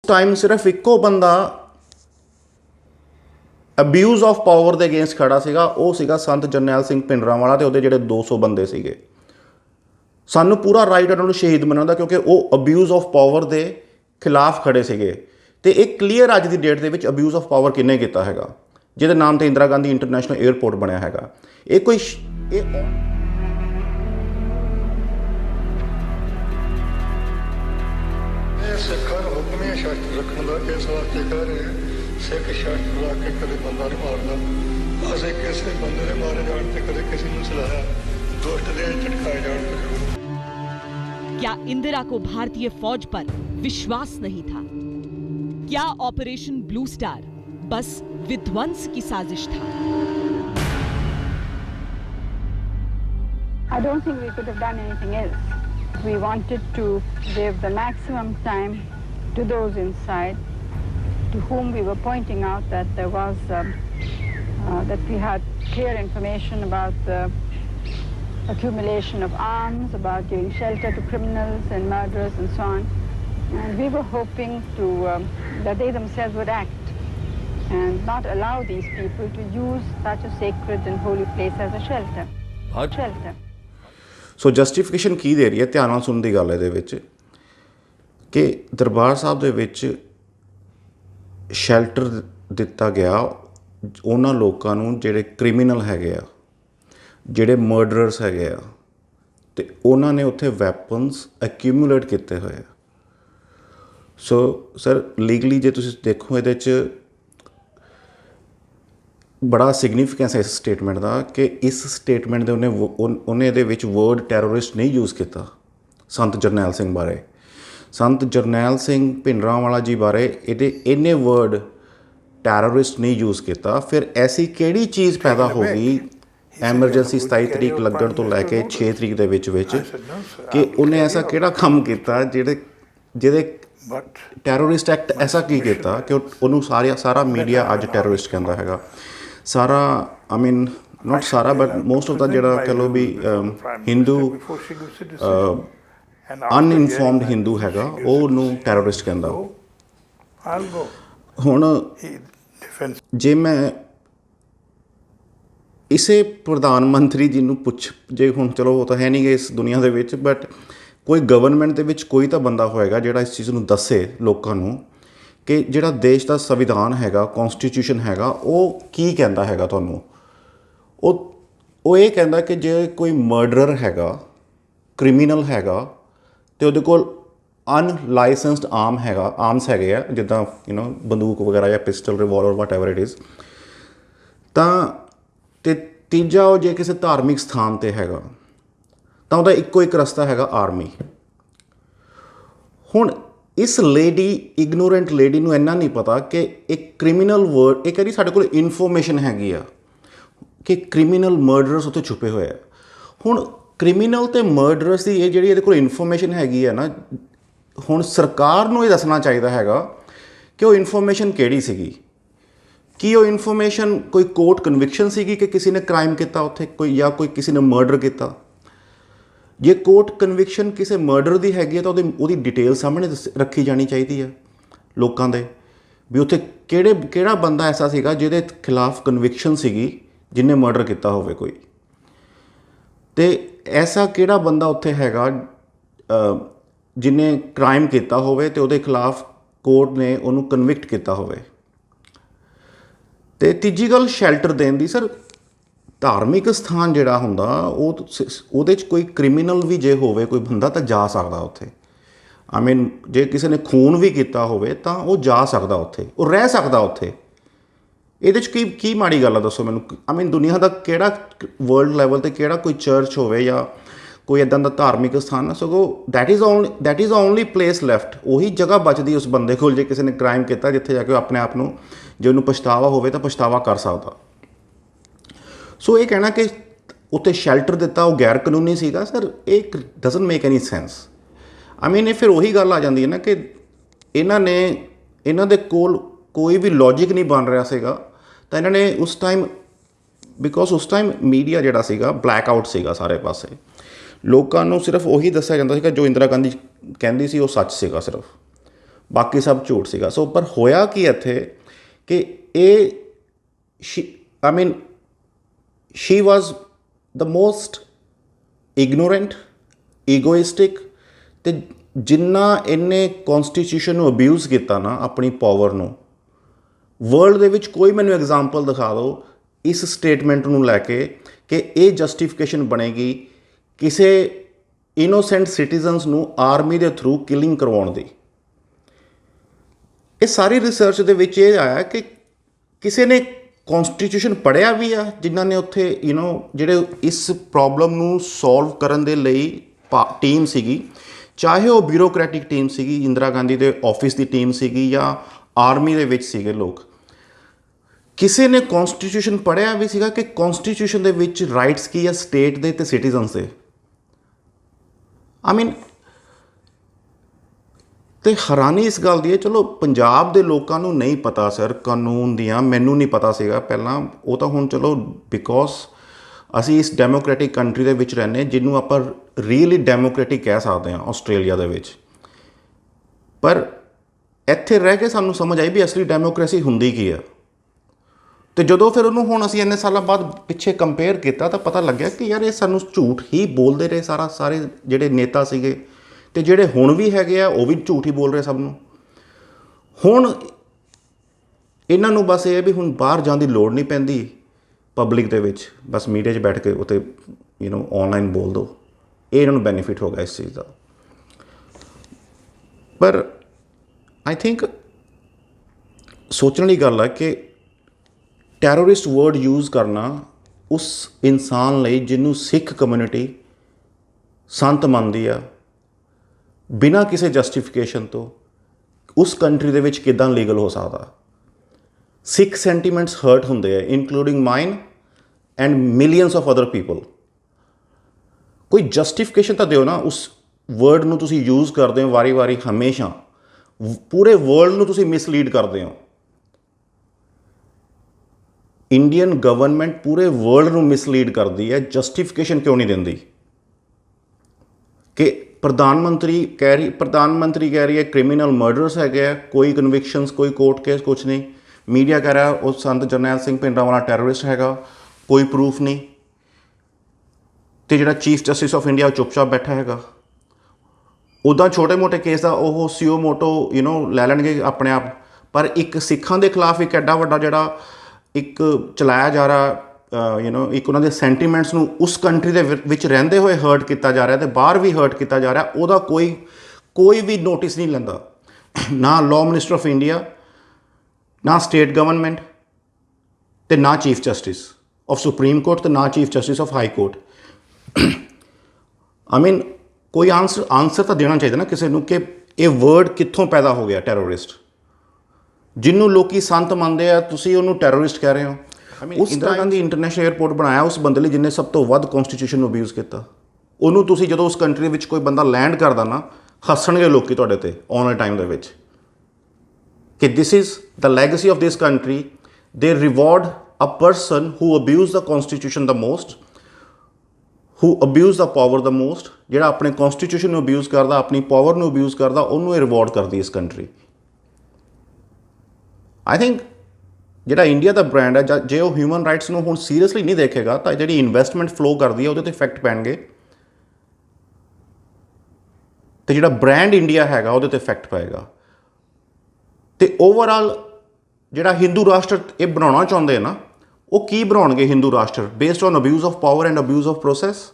Time सिर्फ इक्को बंदा अब्यूज़ ऑफ पावर के अगेंस्ट खड़ा सीगा, वो सीगा संत जरनैल सिंह भिंडरांवाला ते उहदे जिहड़े 200 बंदे सीगे। सानू पूरा राइट उन्होंने शहीद मनाने का, क्योंकि वो अब्यूज़ ऑफ पावर के खिलाफ खड़े सीगे। ते एक क्लीयर अज की डेट के अब्यूज़ ऑफ पावर किन्ने कीता हैगा, जिहदे नाम ते इंदिरा गांधी इंटरनेशनल एयरपोर्ट बनया हैगा। ये कोई सिखा हुक्मे शस्त्र रखने का इस वास्ते कह रहे हैं, सिख शस्त्र ला के कदे बंदा नहीं मारना। असें किसी बंदे ने मारे जान ते कदे किसी ने चलाया, दुष्ट दे झटकाए जान ते। क्या इंदिरा को भारतीय फौज पर विश्वास नहीं था? क्या ऑपरेशन ब्लू स्टार बस विध्वंस की साजिश था? I don't think we could have done anything else. We wanted to give the maximum time to those inside, to whom we were pointing out that there was that we had clear information about the accumulation of arms, about giving shelter to criminals and murderers and so on. And we were hoping to that they themselves would act and not allow these people to use such a sacred and holy place as a shelter. Shelter. So justification की दे रही है, ध्यान नाल सुनन दी गल इहदे विच कि दरबार साहब दे विच शैल्टर दिता गया उन्हां लोकां नूं जिहड़े क्रिमिनल हैगे आ, जिहड़े मर्डरर्स हैगे आ, ते उन्हां ने उत्थे वैपन्स एक्यूमुलेट कीते होए आ। सो सर लीगली जे तुसीं देखो इहदे च बड़ा सिग्निफिकेंस है इस स्टेटमेंट का कि इस स्टेटमेंट के उन्हें ये वर्ड टैरोरिस्ट नहीं यूज़ किया संत जरनैल सिंह बारे। संत जरनैल सिंह भिंडरांवाला जी बारे ये इन्ने वर्ड टैरोरिस्ट नहीं यूज़ किया। फिर ऐसी केड़ी चीज़ पैदा हो गई एमरजेंसी 27 तरीक लगन तो लैके 6 तरीक के विच कि उन्हें ऐसा केड़ा काम किया जिहदे टैरोरिस्ट एक्ट ऐसा की किया कि उन्होंने सारा मीडिया अज टैरोरिस्ट कहता है। सारा आई मीन नॉट सारा बट मोस्ट ऑफ द जिहड़ा कह लो भी हिंदू अनइनफॉर्म्ड हिंदू हैगा वो उन्होंने टैरोरिस्ट कहता। हुण जे मैं इसे प्रधानमंत्री जी नूं पुछ जे हुण चलो वो तो है नहीं इस दुनिया दे विच, बट कोई गवर्नमेंट दे विच कोई तो बंदा होएगा जिहड़ा इस चीज़ नूं दस्से लोकां नूं कि जिहड़ा देश का संविधान हैगा कॉन्स्टिट्यूशन हैगा वो की कहता हैगा तुहानूं। वो ये कहता कि जे कोई मर्डरर हैगा क्रिमिनल हैगा तो उहदे कोल अनलाइसेंस्ड आर्म्स हैगे आ, जिद्दां यू नो बंदूक वगैरह या pistol revolver what ever it is. ते तीजा वो जे किसी धार्मिक स्थान ते हैगा तो उहदा इक्को एक रस्ता हैगा आर्मी। हुण इस लेडी इगनोरेंट लेडी नूं इन्ना नहीं पता कि एक क्रिमिनल वर्ड एक साडे कोल इनफॉर्मेशन हैगी आ कि क्रिमिनल मर्डरर्स उत्थे छुपे हुए हैं। हुण क्रिमिनल ते मर्डरर्स की ये जिहड़ी इहदे कोल इनफॉर्मेशन हैगी है ना, हुण सरकार नूं ये दसना चाहिदा हैगा कि वो इनफॉर्मेशन किहड़ी सीगी। कि वो इनफॉर्मेशन कोई कोर्ट कन्विक्शन सीगी कि किसी ने क्राइम किया उत्थे कोई या कोई किसी ने मर्डर किया। जे कोर्ट कन्विक्शन किसी मर्डर की हैगी तो उहदी डिटेल सामने रखी जानी चाहिए है लोगों के भी उत्थे केड़ा बंदा ऐसा सीगा जिहदे खिलाफ कन्विक्शन सीगी जिन्हें मर्डर किया होवे कोई, ते ऐसा केड़ा बंदा उत्थे हैगा जिन्हें क्राइम किया होवे ते उहदे खिलाफ कोर्ट ने उन्होंने कन्विक्ट किया होवे। ते तीजी गल शैल्टर देने की सर, धार्मिक स्थान जिहड़ा हुंदा उहदे च कोई क्रिमिनल भी जे होवे कोई बंदा तो जा सकदा उत्थे। आई मीन जे किसी ने खून भी किया होवे तो वो जा सकदा उत्थे, वो रह सकदा उत्थे। इहदे च की माड़ी गल है दसो मैनूं। आई मीन दुनिया का केड़ा वर्ल्ड लैवल ते केड़ा कोई चर्च होवे या कोई इदां दा धार्मिक स्थान सगों that is only place left, उही जगह बचदी उस बंदे कोल जे किसी ने क्राइम किया जिथे जाके अपने आप नूं जे उन्होंने पछतावा होवे तो पछतावा कर सकदा। सो ये कहना कि उत्ते शैल्टर दिता वो गैर कानूनी सीगा सर, एक doesn't make any sense. I mean ये फिर वही गल आ जाती है ना कि इन्हां दे कोल कोई भी लॉजिक नहीं बन रहा सीगा तो इन्होंने उस टाइम बिकॉज उस टाइम मीडिया जिहड़ा सीगा ब्लैक आउट सीगा सारे पासे, लोगों को सिर्फ वही दस्सिया जाता सीगा जो इंदिरा गांधी कहती सी वो सच सीगा सिर्फ। ਬਾਕੀ ਸਭ ਝੂਠ ਸੀਗਾ। ਸੋ ਪਰ ਹੋਇਆ ਕੀ ਇੱਥੇ ਕਿ ਇਹ ਸ਼ੀ ਵਾਜ਼ ਦ ਮੋਸਟ ਇਗਨੋਰੈਂਟ, ਈਗੋਇਸਟਿਕ, ਅਤੇ ਜਿੰਨਾ ਇਹਨੇ ਕੌਨਸਟੀਟਿਊਸ਼ਨ ਨੂੰ ਅਬਿਊਜ਼ ਕੀਤਾ ਨਾ ਆਪਣੀ ਪਾਵਰ ਨੂੰ, ਵਰਲਡ ਦੇ ਵਿੱਚ ਕੋਈ ਮੈਨੂੰ ਐਗਜ਼ਾਮਪਲ ਦਿਖਾ ਦਿਓ ਇਸ ਸਟੇਟਮੈਂਟ ਨੂੰ ਲੈ ਕੇ ਕਿ ਇਹ ਜਸਟੀਫਿਕੇਸ਼ਨ ਬਣੇਗੀ ਕਿਸੇ ਇਨੋਸੈਂਟ ਸਿਟੀਜ਼ਨਸ ਨੂੰ ਆਰਮੀ ਦੇ ਥਰੂ ਕਿਲਿੰਗ ਕਰਵਾਉਣ ਦੀ। ਇਹ ਸਾਰੀ ਰਿਸਰਚ ਦੇ ਵਿੱਚ ਇਹ ਆਇਆ ਕਿ ਕਿਸੇ ਨੇ ਕੌਨਸਟੀਟਿਊਸ਼ਨ ਪੜ੍ਹਿਆ ਵੀ ਆ ਜਿਨ੍ਹਾਂ ਨੇ ਉੱਥੇ ਜਿਹੜੇ ਇਸ ਪ੍ਰੋਬਲਮ ਨੂੰ ਸੋਲਵ ਕਰਨ ਦੇ ਲਈ ਟੀਮ ਸੀਗੀ, ਚਾਹੇ ਉਹ ਬਿਊਰੋਕਰੈਟਿਕ ਟੀਮ ਸੀਗੀ, ਇੰਦਰਾ ਗਾਂਧੀ ਦੇ ਆਫਿਸ ਦੀ ਟੀਮ ਸੀਗੀ, ਜਾਂ ਆਰਮੀ ਦੇ ਵਿੱਚ ਸੀਗੇ ਲੋਕ, ਕਿਸੇ ਨੇ ਕੌਨਸਟੀਟਿਊਸ਼ਨ ਪੜ੍ਹਿਆ ਵੀ ਸੀਗਾ ਕਿ ਕੌਨਸਟੀਟਿਊਸ਼ਨ ਦੇ ਵਿੱਚ ਰਾਈਟਸ ਕੀ ਆ ਸਟੇਟ ਦੇ ਅਤੇ ਸਿਟੀਜ਼ਨਸ ਦੇ। ਅਤੇ ਹੈਰਾਨੀ ਇਸ ਗੱਲ ਦੀ ਹੈ, ਚਲੋ ਪੰਜਾਬ ਦੇ ਲੋਕਾਂ ਨੂੰ ਨਹੀਂ ਪਤਾ ਸਰ ਕਾਨੂੰਨ ਦੀਆਂ, ਮੈਨੂੰ ਨਹੀਂ ਪਤਾ ਸੀਗਾ ਪਹਿਲਾਂ, ਉਹ ਤਾਂ ਹੁਣ ਚਲੋ ਬਿਕੋਜ਼ ਅਸੀਂ ਇਸ ਡੈਮੋਕ੍ਰੈਟਿਕ ਕੰਟਰੀ ਦੇ ਵਿੱਚ ਰਹਿੰਦੇ ਜਿਹਨੂੰ ਆਪਾਂ ਰੀਅਲੀ ਡੈਮੋਕ੍ਰੈਟਿਕ ਕਹਿ ਸਕਦੇ ਹਾਂ ਆਸਟ੍ਰੇਲੀਆ ਦੇ ਵਿੱਚ। ਪਰ ਇੱਥੇ ਰਹਿ ਕੇ ਸਾਨੂੰ ਸਮਝ ਆਈ ਵੀ ਅਸਲੀ ਡੈਮੋਕ੍ਰੇਸੀ ਹੁੰਦੀ ਕੀ ਆ। ਅਤੇ ਜਦੋਂ ਫਿਰ ਉਹਨੂੰ ਹੁਣ ਅਸੀਂ ਇੰਨੇ ਸਾਲਾਂ ਬਾਅਦ ਪਿੱਛੇ ਕੰਪੇਅਰ ਕੀਤਾ ਤਾਂ ਪਤਾ ਲੱਗਿਆ ਕਿ ਯਾਰ ਇਹ ਸਾਨੂੰ ਝੂਠ ਹੀ ਬੋਲਦੇ ਰਹੇ ਸਾਰੇ ਜਿਹੜੇ ਨੇਤਾ ਸੀਗੇ, ਅਤੇ ਜਿਹੜੇ ਹੁਣ ਵੀ ਹੈਗੇ ਆ ਉਹ ਵੀ ਝੂਠ ਹੀ ਬੋਲ ਰਹੇ ਸਭ ਨੂੰ। ਹੁਣ ਇਹਨਾਂ ਨੂੰ ਬਸ ਇਹ ਹੈ ਵੀ ਹੁਣ ਬਾਹਰ ਜਾਣ ਦੀ ਲੋੜ ਨਹੀਂ ਪੈਂਦੀ ਪਬਲਿਕ ਦੇ ਵਿੱਚ, ਬਸ ਮੀਡੀਆ 'ਚ ਬੈਠ ਕੇ ਉੱਤੇ ਔਨਲਾਈਨ ਬੋਲ ਦਿਓ, ਇਹ ਇਹਨਾਂ ਨੂੰ ਬੈਨੀਫਿਟ ਹੋ ਗਿਆ ਇਸ ਚੀਜ਼ ਦਾ। ਪਰ ਆਈ ਥਿੰਕ ਸੋਚਣ ਵਾਲੀ ਗੱਲ ਹੈ ਕਿ ਟੈਰਰਿਸਟ ਵਰਡ ਯੂਜ਼ ਕਰਨਾ ਉਸ ਇਨਸਾਨ ਲਈ ਜਿਹਨੂੰ ਸਿੱਖ ਕਮਿਊਨਿਟੀ ਸੰਤ ਮੰਨਦੀ ਆ, ਬਿਨਾਂ ਕਿਸੇ ਜਸਟੀਫਿਕੇਸ਼ਨ ਤੋਂ ਉਸ ਕੰਟਰੀ ਦੇ ਵਿੱਚ ਕਿੱਦਾਂ ਲੀਗਲ ਹੋ ਸਕਦਾ। ਸਿੱਖ ਸੈਂਟੀਮੈਂਟਸ ਹਰਟ ਹੁੰਦੇ ਆ, including mine and millions of other people. ਕੋਈ ਜਸਟੀਫਿਕੇਸ਼ਨ ਤਾਂ ਦਿਓ ਨਾ ਉਸ ਵਰਡ ਨੂੰ ਤੁਸੀਂ ਯੂਜ਼ ਕਰਦੇ ਹੋ ਵਾਰੀ ਹਮੇਸ਼ਾ, ਪੂਰੇ ਵਰਲਡ ਨੂੰ ਤੁਸੀਂ ਮਿਸਲੀਡ ਕਰਦੇ ਹੋ। ਇੰਡੀਅਨ ਗਵਰਨਮੈਂਟ ਪੂਰੇ ਵਰਲਡ ਨੂੰ ਮਿਸਲੀਡ ਕਰਦੀ ਹੈ, ਜਸਟੀਫਿਕੇਸ਼ਨ ਕਿਉਂ ਨਹੀਂ ਦਿੰਦੀ? ਕਿ ਪ੍ਰਧਾਨ ਮੰਤਰੀ ਕਹਿ ਰਹੀ ਹੈ ਕ੍ਰਿਮੀਨਲ ਮਰਡਰਸ ਹੈਗੇ ਆ, ਕੋਈ ਕਨਵਿਕਸ਼ਨਸ, ਕੋਈ ਕੋਰਟ ਕੇਸ, ਕੁਛ ਨਹੀਂ। ਮੀਡੀਆ ਕਹਿ ਰਿਹਾ ਉਹ ਸੰਤ ਜਰਨੈਲ ਸਿੰਘ ਭਿੰਡਰਾਂਵਾਲਾ ਟੈਰਰਿਸਟ ਹੈਗਾ, ਕੋਈ ਪ੍ਰੂਫ ਨਹੀਂ। ਅਤੇ ਜਿਹੜਾ ਚੀਫ ਜਸਟਿਸ ਆਫ ਇੰਡੀਆ ਚੁੱਪਚਾਪ ਬੈਠਾ ਹੈਗਾ। ਉੱਦਾਂ ਛੋਟੇ ਮੋਟੇ ਕੇਸ ਦਾ ਉਹ ਸੀਓ ਮੋਟੋ ਲੈ ਲੈਣਗੇ ਆਪਣੇ ਆਪ, ਪਰ ਇੱਕ ਸਿੱਖਾਂ ਦੇ ਖਿਲਾਫ ਇੱਕ ਐਡਾ ਵੱਡਾ ਜਿਹੜਾ ਇੱਕ ਚਲਾਇਆ ਜਾ ਰਿਹਾ ਇੱਕ ਉਹਨਾਂ ਦੇ ਸੈਂਟੀਮੈਂਟਸ ਨੂੰ ਉਸ ਕੰਟਰੀ ਦੇ ਵਿੱਚ ਰਹਿੰਦੇ ਹੋਏ ਹਰਟ ਕੀਤਾ ਜਾ ਰਿਹਾ ਅਤੇ ਬਾਹਰ ਵੀ ਹਰਟ ਕੀਤਾ ਜਾ ਰਿਹਾ, ਉਹਦਾ ਕੋਈ ਵੀ ਨੋਟਿਸ ਨਹੀਂ ਲੈਂਦਾ, ਨਾ ਲਾਅ ਮਿਨਿਸਟਰ ਆਫ ਇੰਡੀਆ, ਨਾ ਸਟੇਟ ਗਵਰਨਮੈਂਟ, ਅਤੇ ਨਾ chief justice of supreme court, ਅਤੇ ਨਾ chief justice of high court. ਕੋਈ ਆਨਸਰ ਤਾਂ ਦੇਣਾ ਚਾਹੀਦਾ ਨਾ ਕਿਸੇ ਨੂੰ ਕਿ ਇਹ ਵਰਡ ਕਿੱਥੋਂ ਪੈਦਾ ਹੋ ਗਿਆ ਟੈਰਰਿਸਟ। ਜਿਹਨੂੰ ਲੋਕੀ ਸੰਤ ਮੰਨਦੇ ਆ, ਤੁਸੀਂ ਉਹਨੂੰ ਟੈਰਰਿਸਟ ਕਹਿ ਰਹੇ ਹੋ। ਉਸ ਇੰਦਰਾ ਗਾਂਧੀ ਇੰਟਰਨੈਸ਼ਨਲ ਏਅਰਪੋਰਟ ਬਣਾਇਆ ਉਸ ਬੰਦੇ ਲਈ ਜਿਹਨੇ ਸਭ ਤੋਂ ਵੱਧ ਕੌਨਸਟੀਟਿਊਸ਼ਨ ਨੂੰ ਅਬਿਊਜ਼ ਕੀਤਾ। ਉਹਨੂੰ ਤੁਸੀਂ ਜਦੋਂ ਉਸ ਕੰਟਰੀ ਵਿੱਚ ਕੋਈ ਬੰਦਾ ਲੈਂਡ ਕਰਦਾ ਨਾ, ਹੱਸਣਗੇ ਲੋਕੀ ਤੁਹਾਡੇ 'ਤੇ ਆਉਣ ਵਾਲੇ ਟਾਈਮ ਦੇ ਵਿੱਚ ਕਿ this is the legacy of this country. They reward a person who abuse the constitution the most, who abuse the power the most. ਜਿਹੜਾ ਆਪਣੇ ਕੌਨਸਟੀਟਿਊਸ਼ਨ ਨੂੰ ਅਬਿਊਜ਼ ਕਰਦਾ, ਆਪਣੀ ਪਾਵਰ ਨੂੰ ਅਬਿਊਜ਼ ਕਰਦਾ, ਉਹਨੂੰ ਇਹ ਰਿਵਾਰਡ ਕਰਦੀ ਇਸ ਕੰਟਰੀ। ਆਈ ਥਿੰਕ ਜਿਹੜਾ ਇੰਡੀਆ ਦਾ ਬ੍ਰਾਂਡ ਹੈ, ਜੇ ਉਹ ਹਿਊਮਨ ਰਾਈਟਸ ਨੂੰ ਹੁਣ ਸੀਰੀਅਸਲੀ ਨਹੀਂ ਦੇਖੇਗਾ ਤਾਂ ਜਿਹੜੀ ਇਨਵੈਸਟਮੈਂਟ ਫਲੋ ਕਰਦੀ ਹੈ ਉਹਦੇ 'ਤੇ ਇਫੈਕਟ ਪੈਣਗੇ, ਅਤੇ ਜਿਹੜਾ ਬ੍ਰਾਂਡ ਇੰਡੀਆ ਹੈਗਾ ਉਹਦੇ 'ਤੇ ਇਫੈਕਟ ਪਏਗਾ। ਅਤੇ ਓਵਰਆਲ ਜਿਹੜਾ ਹਿੰਦੂ ਰਾਸ਼ਟਰ ਇਹ ਬਣਾਉਣਾ ਚਾਹੁੰਦੇ ਨਾ, ਉਹ ਕੀ ਬਣਾਉਣਗੇ ਹਿੰਦੂ ਰਾਸ਼ਟਰ? Based on abuse of power and abuse of process.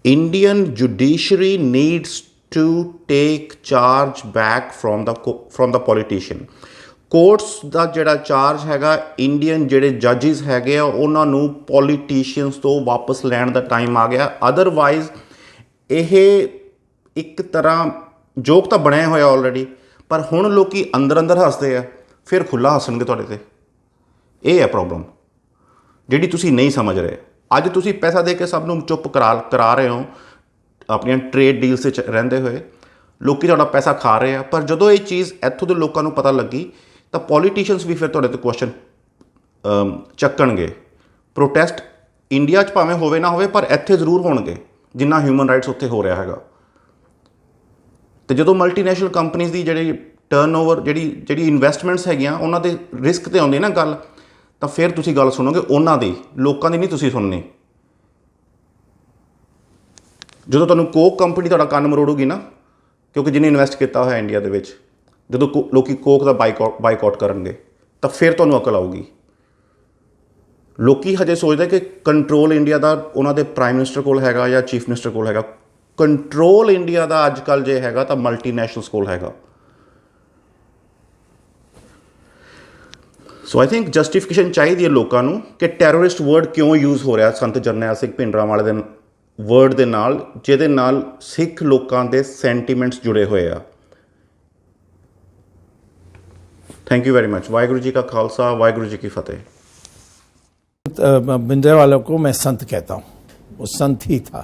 Indian judiciary needs to take charge back from the politician. Courts ਦਾ ਜਿਹੜਾ ਚਾਰਜ ਹੈਗਾ, ਇੰਡੀਅਨ ਜਿਹੜੇ ਜੱਜਿਸ ਹੈਗੇ ਆ ਉਹਨਾਂ ਨੂੰ ਪੋਲੀਟੀਸ਼ੀਅਨਸ ਤੋਂ ਵਾਪਸ ਲੈਣ ਦਾ ਟਾਈਮ ਆ ਗਿਆ। ਅਦਰਵਾਈਜ਼ ਇਹ ਇੱਕ ਤਰ੍ਹਾਂ ਜੋਕ ਤਾਂ ਬਣਿਆ ਹੋਇਆ ਆਲਰੇਡੀ, ਪਰ ਹੁਣ ਲੋਕ ਅੰਦਰ ਹੱਸਦੇ ਆ, ਫਿਰ ਖੁੱਲ੍ਹਾ ਹੱਸਣਗੇ ਤੁਹਾਡੇ 'ਤੇ। ਇਹ ਹੈ ਪ੍ਰੋਬਲਮ ਜਿਹੜੀ ਤੁਸੀਂ ਨਹੀਂ ਸਮਝ ਰਹੇ। ਅੱਜ ਤੁਸੀਂ ਪੈਸਾ ਦੇ ਕੇ ਸਭ ਨੂੰ ਚੁੱਪ ਕਰਾ ਰਹੇ ਹੋ ਆਪਣੀਆਂ ਟਰੇਡ ਡੀਲਸ 'ਚ ਰਹਿੰਦੇ ਹੋਏ, ਲੋਕ ਤੁਹਾਡਾ ਪੈਸਾ ਖਾ ਰਹੇ ਆ। ਪਰ ਜਦੋਂ ਇਹ ਚੀਜ਼ ਇੱਥੋਂ ਦੇ ਲੋਕਾਂ ਨੂੰ ਪਤਾ ਲੱਗੀ ਤਾਂ ਪੋਲੀਟੀਸ਼ੀਅਨਸ ਵੀ ਫਿਰ ਤੁਹਾਡੇ 'ਤੇ ਕੁਐਸਚਨ ਚੱਕਣਗੇ। ਪ੍ਰੋਟੈਸਟ ਇੰਡੀਆ 'ਚ ਭਾਵੇਂ ਹੋਵੇ ਨਾ ਹੋਵੇ, ਪਰ ਇੱਥੇ ਜ਼ਰੂਰ ਹੋਣਗੇ। ਜਿੰਨਾ ਹਿਊਮਨ ਰਾਈਟਸ ਉੱਥੇ ਹੋ ਰਿਹਾ ਹੈਗਾ। ਤੇ ਜਦੋਂ ਮਲਟੀਨੈਸ਼ਨਲ ਕੰਪਨੀਜ਼ ਦੀ ਜਿਹੜੀ ਟਰਨਓਵਰ ਜਿਹੜੀ ਇਨਵੈਸਟਮੈਂਟਸ ਹੈਗੀਆਂ ਉਹਨਾਂ ਦੇ ਰਿਸਕ ਤੇ ਆਉਂਦੀ ਨਾ ਗੱਲ, ਤਾਂ ਫਿਰ ਤੁਸੀਂ ਗੱਲ ਸੁਣੋਗੇ ਉਹਨਾਂ ਦੀ, ਲੋਕਾਂ ਦੀ ਨਹੀਂ ਤੁਸੀਂ ਸੁਣਨੀ। ਜਦੋਂ ਤੁਹਾਨੂੰ ਕੋਕ ਕੰਪਨੀ ਤੁਹਾਡਾ ਕੰਨ ਮਰੋੜੂਗੀ ਨਾ, ਕਿਉਂਕਿ ਜਿਹਨੇ ਇਨਵੈਸਟ ਕੀਤਾ ਹੋਇਆ ਇੰਡੀਆ ਦੇ ਵਿੱਚ, ਜਦੋਂ ਲੋਕੀ ਕੋਕ ਦਾ ਬਾਈਕਾਟ ਕਰਨਗੇ ਤਾਂ ਫਿਰ ਤੁਹਾਨੂੰ ਅਕਲ ਆਊਗੀ। ਲੋਕੀ ਹਜੇ ਸੋਚਦੇ ਕਿ ਕੰਟਰੋਲ ਇੰਡੀਆ ਦਾ ਉਹਨਾਂ ਦੇ ਪ੍ਰਾਈਮ ਮਿਨਿਸਟਰ ਕੋਲ ਹੈਗਾ ਜਾਂ ਚੀਫ ਮਿਨਿਸਟਰ ਕੋਲ ਹੈਗਾ। ਕੰਟਰੋਲ ਇੰਡੀਆ ਦਾ ਅੱਜ ਕੱਲ੍ਹ ਜੇ ਹੈਗਾ ਤਾਂ ਮਲਟੀਨੈਸ਼ਨਲਸ ਕੋਲ ਹੈਗਾ। ਸੋ ਆਈ ਥਿੰਕ ਜਸਟੀਫਿਕੇਸ਼ਨ ਚਾਹੀਦੀ ਹੈ ਲੋਕਾਂ ਨੂੰ ਕਿ ਟੈਰਰਿਸਟ ਵਰਡ ਕਿਉਂ ਯੂਜ਼ ਹੋ ਰਿਹਾ ਸੰਤ ਜਰਨੈਲ ਸਿੰਘ ਭਿੰਡਰਾਂਵਾਲੇ ਦੇ ਵਰਡ ਦੇ ਨਾਲ, ਜਿਹਦੇ ਨਾਲ ਸਿੱਖ ਲੋਕਾਂ ਦੇ ਸੈਂਟੀਮੈਂਟਸ ਜੁੜੇ ਹੋਏ ਆ। Thank you very much. Waheguru ji का खालसा, वाहिगुरु जी की फतेह। भिंडरांवाले को मैं संत कहता हूँ, वो संत ही था।